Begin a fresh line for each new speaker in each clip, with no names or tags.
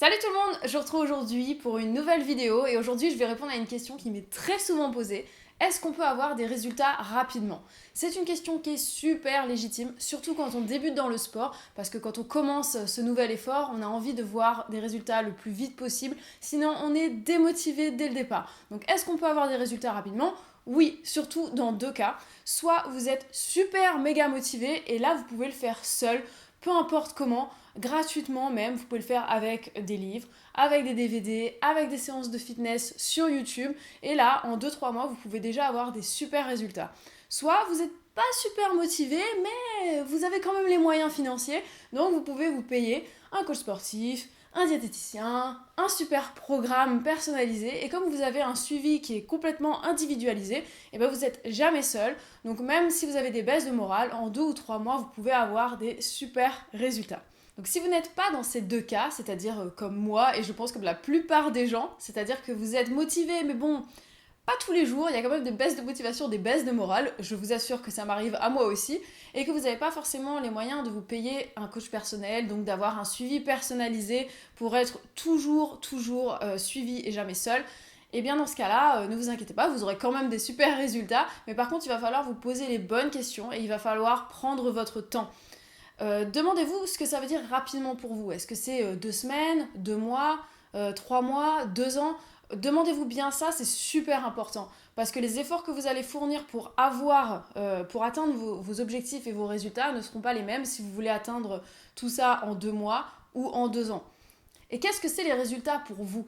Salut tout le monde, je vous retrouve aujourd'hui pour une nouvelle vidéo et aujourd'hui je vais répondre à une question qui m'est très souvent posée. Est-ce qu'on peut avoir des résultats rapidement? C'est une question qui est super légitime, surtout quand on débute dans le sport, parce que quand on commence ce nouvel effort, on a envie de voir des résultats le plus vite possible, sinon on est démotivé dès le départ. Donc est-ce qu'on peut avoir des résultats rapidement? Oui, surtout dans deux cas. Soit vous êtes super méga motivé et là vous pouvez le faire seul, peu importe comment, gratuitement même, vous pouvez le faire avec des livres, avec des DVD, avec des séances de fitness sur YouTube. Et là, en 2-3 mois, vous pouvez déjà avoir des super résultats. Soit vous n'êtes pas super motivé, mais vous avez quand même les moyens financiers, donc vous pouvez vous payer un coach sportif, un diététicien, un super programme personnalisé. Et comme vous avez un suivi qui est complètement individualisé, et ben vous n'êtes jamais seul. Donc même si vous avez des baisses de morale, en 2 ou 3 mois, vous pouvez avoir des super résultats. Donc si vous n'êtes pas dans ces deux cas, c'est-à-dire comme moi, et je pense comme la plupart des gens, c'est-à-dire que vous êtes motivé, mais bon, pas tous les jours, il y a quand même des baisses de motivation, des baisses de morale, je vous assure que ça m'arrive à moi aussi, et que vous n'avez pas forcément les moyens de vous payer un coach personnel, donc d'avoir un suivi personnalisé pour être toujours suivi et jamais seul. Et bien dans ce cas-là, ne vous inquiétez pas, vous aurez quand même des super résultats, mais par contre il va falloir vous poser les bonnes questions et il va falloir prendre votre temps. Demandez-vous ce que ça veut dire rapidement pour vous. Est-ce que c'est 2 semaines, 2 mois, 3 mois, 2 ans? Demandez-vous bien ça, c'est super important. Parce que les efforts que vous allez fournir pour atteindre vos objectifs et vos résultats ne seront pas les mêmes si vous voulez atteindre tout ça en 2 mois ou en 2 ans. Et qu'est-ce que c'est les résultats pour vous?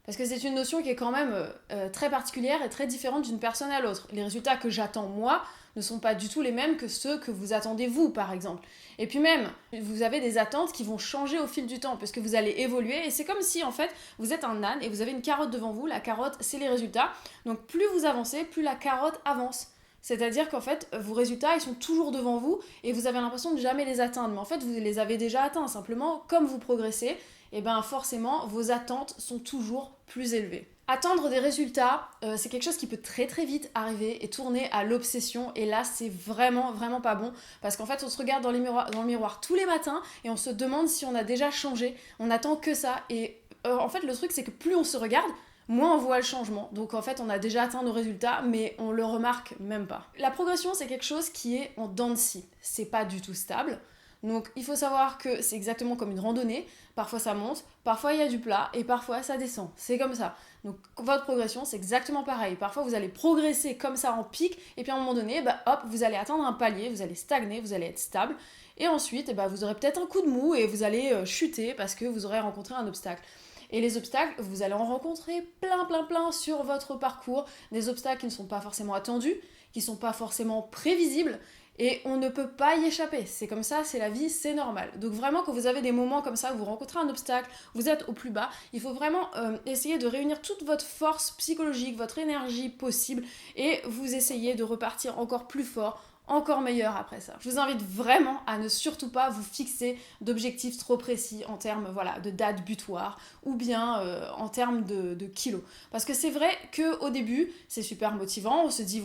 Parce que c'est une notion qui est quand même très particulière et très différente d'une personne à l'autre. Les résultats que j'attends moi ne sont pas du tout les mêmes que ceux que vous attendez vous, par exemple. Et puis même, vous avez des attentes qui vont changer au fil du temps, parce que vous allez évoluer. Et c'est comme si, en fait, vous êtes un âne et vous avez une carotte devant vous. La carotte, c'est les résultats. Donc plus vous avancez, plus la carotte avance. C'est-à-dire qu'en fait, vos résultats, ils sont toujours devant vous et vous avez l'impression de jamais les atteindre. Mais en fait, vous les avez déjà atteints. Simplement, comme vous progressez, et bien forcément, vos attentes sont toujours plus élevées. Attendre des résultats, c'est quelque chose qui peut très très vite arriver et tourner à l'obsession. Et là, c'est vraiment pas bon. Parce qu'en fait, on se regarde dans le miroir tous les matins et on se demande si on a déjà changé. On attend que ça. Et en fait, le truc, c'est que plus on se regarde, moins on voit le changement. Donc en fait, on a déjà atteint nos résultats, mais on le remarque même pas. La progression, c'est quelque chose qui est en dents de scie. C'est pas du tout stable. Donc il faut savoir que c'est exactement comme une randonnée. Parfois ça monte, parfois il y a du plat et parfois ça descend. C'est comme ça. Donc votre progression, c'est exactement pareil. Parfois vous allez progresser comme ça en pic et puis à un moment donné, hop, vous allez atteindre un palier, vous allez stagner, vous allez être stable. Et ensuite, vous aurez peut-être un coup de mou et vous allez chuter parce que vous aurez rencontré un obstacle. Et les obstacles, vous allez en rencontrer plein sur votre parcours. Des obstacles qui ne sont pas forcément attendus, qui ne sont pas forcément prévisibles. Et on ne peut pas y échapper. C'est comme ça, c'est la vie, c'est normal. Donc vraiment, quand vous avez des moments comme ça, vous rencontrez un obstacle, vous êtes au plus bas, il faut vraiment essayer de réunir toute votre force psychologique, votre énergie possible, et vous essayez de repartir encore plus fort, encore meilleur après ça. Je vous invite vraiment à ne surtout pas vous fixer d'objectifs trop précis en termes de date butoir ou bien en termes de kilos. Parce que c'est vrai qu'au début, c'est super motivant. On se dit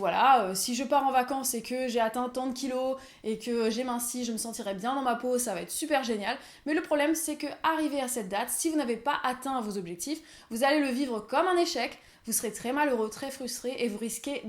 si je pars en vacances et que j'ai atteint tant de kilos et que j'ai minci, je me sentirai bien dans ma peau, ça va être super génial. Mais le problème, c'est que arrivé à cette date, si vous n'avez pas atteint vos objectifs, vous allez le vivre comme un échec, vous serez très malheureux, très frustré et vous risquez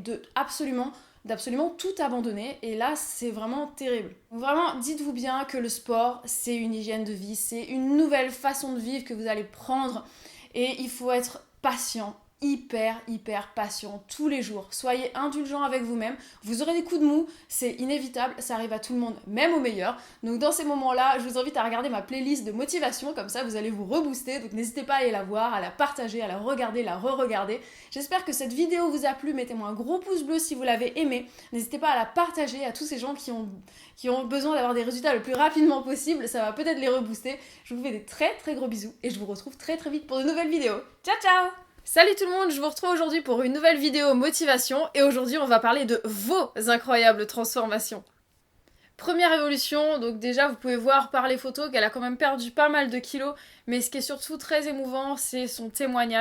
d'absolument tout abandonner, et là c'est vraiment terrible. Donc vraiment, dites-vous bien que le sport, c'est une hygiène de vie, c'est une nouvelle façon de vivre que vous allez prendre, et il faut être patient, hyper patient tous les jours. Soyez indulgent avec vous-même, vous aurez des coups de mou, c'est inévitable, ça arrive à tout le monde, même aux meilleurs. Donc dans ces moments-là, je vous invite à regarder ma playlist de motivation, comme ça vous allez vous rebooster, donc n'hésitez pas à aller la voir, à la partager, à la regarder, la re-regarder. J'espère que cette vidéo vous a plu, mettez-moi un gros pouce bleu si vous l'avez aimé, n'hésitez pas à la partager à tous ces gens qui ont besoin d'avoir des résultats le plus rapidement possible, ça va peut-être les rebooster. Je vous fais des très gros bisous et je vous retrouve très vite pour de nouvelles vidéos. Ciao! Salut tout le monde, je vous retrouve aujourd'hui pour une nouvelle vidéo motivation et aujourd'hui on va parler de vos incroyables transformations. Première évolution, donc déjà vous pouvez voir par les photos qu'elle a quand même perdu pas mal de kilos, mais ce qui est surtout très émouvant, c'est son témoignage.